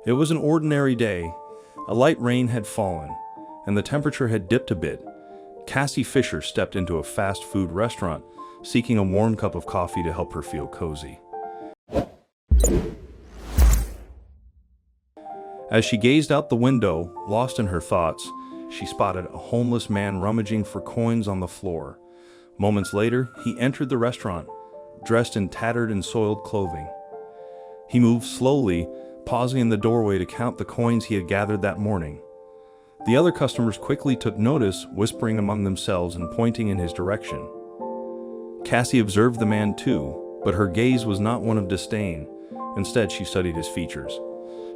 It was an ordinary day. A light rain had fallen, and the temperature had dipped a bit. Cassie Fisher stepped into a fast food restaurant, seeking a warm cup of coffee to help her feel cozy. As she gazed out the window, lost in her thoughts, she spotted a homeless man rummaging for coins on the floor. Moments later, he entered the restaurant, dressed in tattered and soiled clothing. He moved slowly, pausing in the doorway to count the coins he had gathered that morning. The other customers quickly took notice, whispering among themselves and pointing in his direction. Cassie observed the man too, but her gaze was not one of disdain. Instead, she studied his features.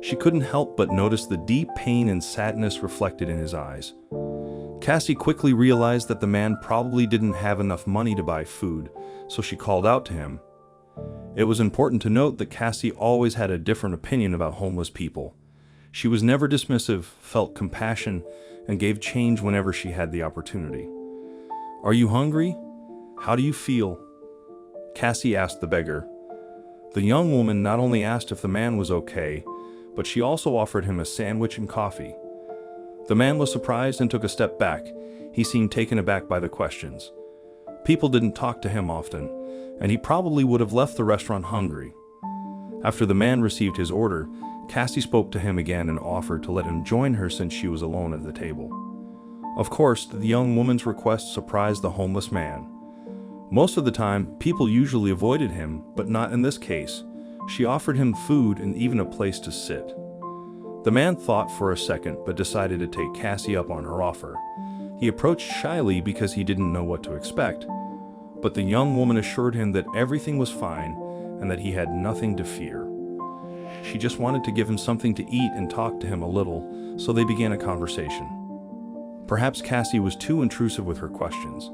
She couldn't help but notice the deep pain and sadness reflected in his eyes. Cassie quickly realized that the man probably didn't have enough money to buy food, so she called out to him. It was important to note that Cassie always had a different opinion about homeless people. She was never dismissive, felt compassion, and gave change whenever she had the opportunity. "Are you hungry? How do you feel?" Cassie asked the beggar. The young woman not only asked if the man was okay, but she also offered him a sandwich and coffee. The man was surprised and took a step back. He seemed taken aback by the questions. People didn't talk to him often, and he probably would have left the restaurant hungry. After the man received his order, Cassie spoke to him again and offered to let him join her since she was alone at the table. Of course, the young woman's request surprised the homeless man. Most of the time, people usually avoided him, but not in this case. She offered him food and even a place to sit. The man thought for a second, but decided to take Cassie up on her offer. He approached shyly because he didn't know what to expect, but the young woman assured him that everything was fine and that he had nothing to fear. She just wanted to give him something to eat and talk to him a little, so they began a conversation. Perhaps Cassie was too intrusive with her questions,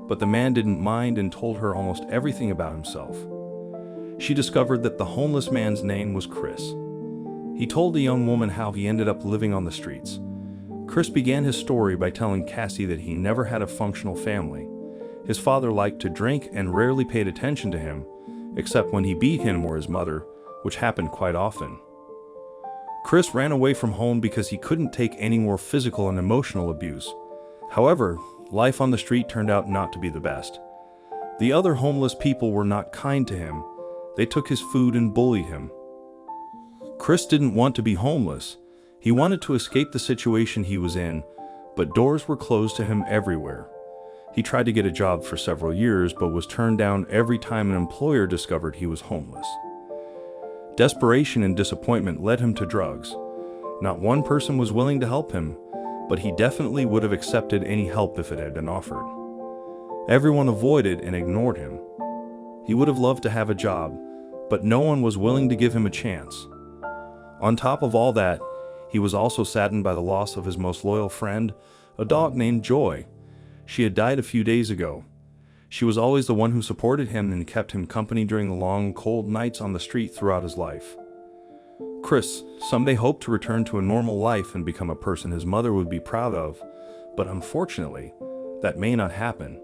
but the man didn't mind and told her almost everything about himself. She discovered that the homeless man's name was Chris. He told the young woman how he ended up living on the streets. Chris began his story by telling Cassie that he never had a functional family. His father liked to drink and rarely paid attention to him, except when he beat him or his mother, which happened quite often. Chris ran away from home because he couldn't take any more physical and emotional abuse. However, life on the street turned out not to be the best. The other homeless people were not kind to him. They took his food and bullied him. Chris didn't want to be homeless. He wanted to escape the situation he was in, but doors were closed to him everywhere. He tried to get a job for several years, but was turned down every time an employer discovered he was homeless. Desperation and disappointment led him to drugs. Not one person was willing to help him, but he definitely would have accepted any help if it had been offered. Everyone avoided and ignored him. He would have loved to have a job, but no one was willing to give him a chance. On top of all that, he was also saddened by the loss of his most loyal friend, a dog named Joy. She had died a few days ago. She was always the one who supported him and kept him company during the long, cold nights on the street throughout his life. Chris someday hoped to return to a normal life and become a person his mother would be proud of, but unfortunately, that may not happen.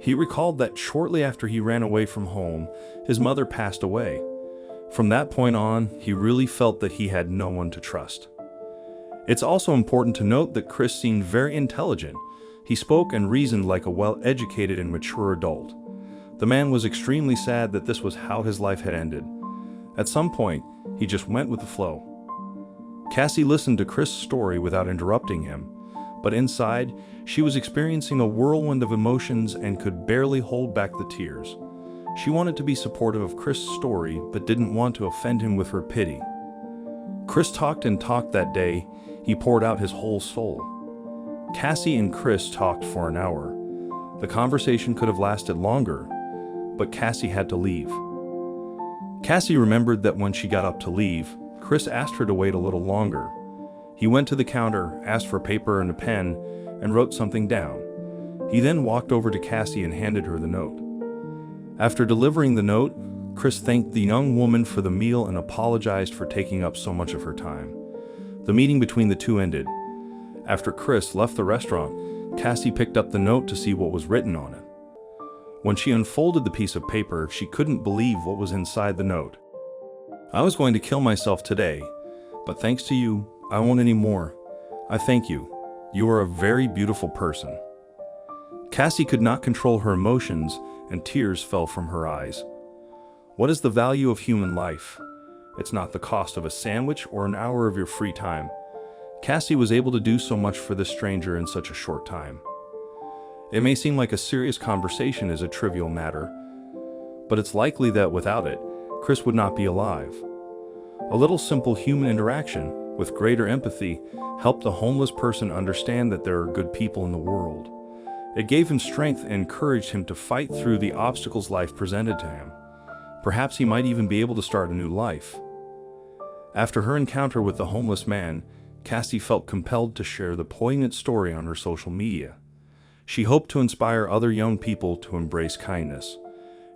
He recalled that shortly after he ran away from home, his mother passed away. From that point on, he really felt that he had no one to trust. It's also important to note that Chris seemed very intelligent. He spoke and reasoned like a well-educated and mature adult. The man was extremely sad that this was how his life had ended. At some point, he just went with the flow. Cassie listened to Chris' story without interrupting him, but inside, she was experiencing a whirlwind of emotions and could barely hold back the tears. She wanted to be supportive of Chris' story, but didn't want to offend him with her pity. Chris talked and talked that day. He poured out his whole soul. Cassie and Chris talked for an hour. The conversation could have lasted longer, but Cassie had to leave. Cassie remembered that when she got up to leave, Chris asked her to wait a little longer. He went to the counter, asked for paper and a pen, and wrote something down. He then walked over to Cassie and handed her the note. After delivering the note, Chris thanked the young woman for the meal and apologized for taking up so much of her time. The meeting between the two ended. After Chris left the restaurant, Cassie picked up the note to see what was written on it. When she unfolded the piece of paper, she couldn't believe what was inside the note. "I was going to kill myself today. But thanks to you, I won't anymore. I thank you. You are a very beautiful person." Cassie could not control her emotions, and tears fell from her eyes. What is the value of human life? It's not the cost of a sandwich or an hour of your free time. Cassie was able to do so much for this stranger in such a short time. It may seem like a serious conversation is a trivial matter, but it's likely that without it, Chris would not be alive. A little simple human interaction, with greater empathy, helped the homeless person understand that there are good people in the world. It gave him strength and encouraged him to fight through the obstacles life presented to him. Perhaps he might even be able to start a new life. After her encounter with the homeless man, Cassie felt compelled to share the poignant story on her social media. She hoped to inspire other young people to embrace kindness.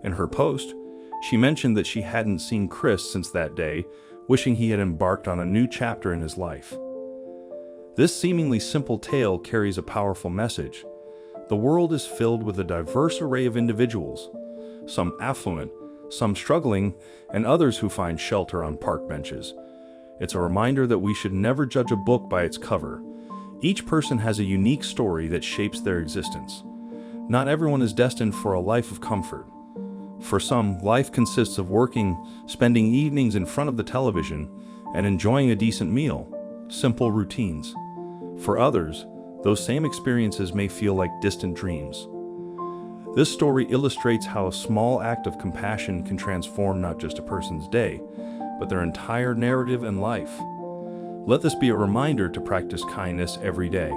In her post, she mentioned that she hadn't seen Chris since that day, wishing he had embarked on a new chapter in his life. This seemingly simple tale carries a powerful message. The world is filled with a diverse array of individuals, some affluent, some struggling, and others who find shelter on park benches. It's a reminder that we should never judge a book by its cover. Each person has a unique story that shapes their existence. Not everyone is destined for a life of comfort. For some, life consists of working, spending evenings in front of the television, and enjoying a decent meal, simple routines. For others, those same experiences may feel like distant dreams. This story illustrates how a small act of compassion can transform not just a person's day, but their entire narrative and life. Let this be a reminder to practice kindness every day.